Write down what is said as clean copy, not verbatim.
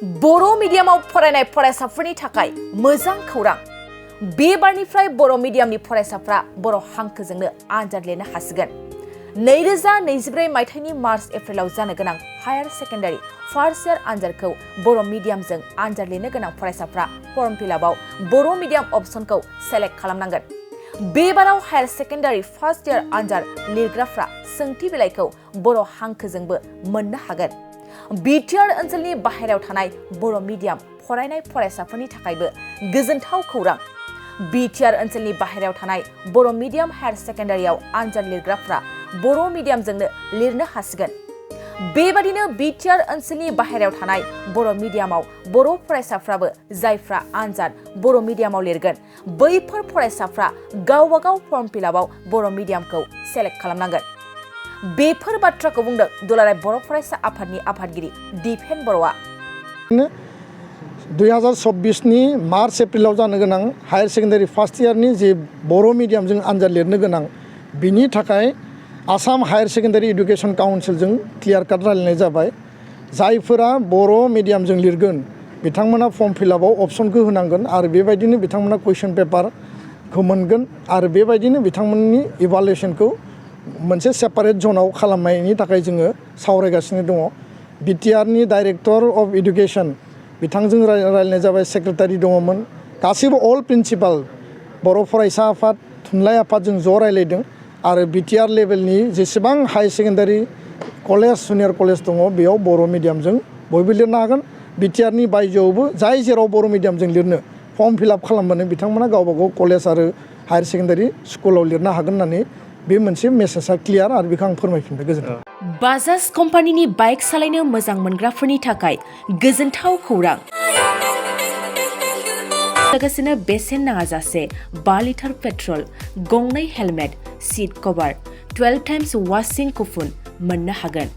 बर' मिडियामाव फरायनाय फरायसाफोरनि थाखाय मोजां खौरां। बे बारनिफ्राय बर' मिडियामनि फरायसाफ्रा बर' हांखोजोंनो आनजाद लिरनो हासिगोन। 2024 मायथाइनि मार्च एप्रिलाव जानो गोनां हायार सेकेन्डारि फार्स्ट इयार आनजादखौ बर' मिडियामजों आनजाद लिरनो गोनां फरायसाफ्रा फर्म फिलआपआव बर' मिडियाम अपसनखौ सेलेक्ट खालामनांगोन। बेबाराव हायार सेकेन्डारि फार्स्ट इयार आनजाद लिरग्राफ्रा सोंथि बिलाइखौ बर' हांखोजोंबो मोननो हागोन। बिटिआर ओनसोलनि बाहेरायाव थानाय बर' मिडियाम फरायनाय फरायसाफोरनि थाखायबो गोजोनथाव खौरां। बिटिआर ओनसोलनि बाहेरायाव थानाय बर' मिडियाम हायार सेकेन्डारियाव आनजाद लिरग्राफ्रा बर' मिडियामजोंनो लिरनो हासिगोन। बेबादिनो बिटिआर ओनसोलनि बाहेरायाव थानाय बर' मिडियामाव बर' फरायसाफ्राबो जायफ्रा आनजाद बर' मिडियामाव लिरगोन बैफोर फरायसाफ्रा गावबागाव फर्म फिलआपआव बर' मिडियामखौ सेलेक्ट खालामनांगोन। बेफोर बाथ्राखौ बुंदों दुलाराय बर' फरायसा आफादनि आफादगिरि दिपेन बर'आ। 2024 नि मार्च एप्रिलाव जानो गोनां हायार सेकेन्डारि फार्स्ट इयारनि जे बर' मिडियामजों आनजाद लिरनो गोनां बिनि थाखाय आसाम हायार सेकेन्डारि एडुकेशन काउन्सिलजों क्लियार काट रायलायनाय जाबाय। जायफोरा बर' मिडियामजों लिरगोन बिथांमोना फर्म फिलआपआव अपसनखौ होनांगोन आरो बेबायदिनो बिथांमोना कुइसन पेपारखौ मोनगोन आरो बेबायदिनो बिथांमोननि इभालुएसनखौ मोनसे सेपारेट जनाव खालामनायनि थाखाय जोङो सावरायगासिनो दङ। बिटिआरनि डाइरेक्टर अफ एडुकेशन बिथांजों रायलायनाय जाबाय, सेक्रेटारि दङमोन, गासैबो अल प्रिन्सिपाल बर' फरायसा आफाद थुनलाइ आफादजों ज' रायलायदों आरो बिटिआर लेभेलनि जेसेबां high secondary college junior college दङ बेयाव बर' मिडियामजों बयबो लिरनो हागोन। बिटिआरनि बायजोआवबो जाय जेराव बर' मिडियामजों लिरनो फर्म फिलआप खालामबानो बिथांमोना गावबागाव कलेज आरो हायार सेकेन्डारि स्कुलाव लिरनो हागोन होननानै बे मोनसे मेसेजआ क्लियार आरो बेखौ आं फोरमायफिनबाय। गोजोन्थों। बाजाज कम्पानिनि बाइक सालायनो मोजां मोनग्राफोरनि थाखाय गोजोनथाव खौरां। लोगोसेनो बेसेन नाङाजासे 5 लिटार पेट्रल, 2 हेलमेट, सीट कभार, 12 टाइम्स वाशिं कुपन मोननो हागोन।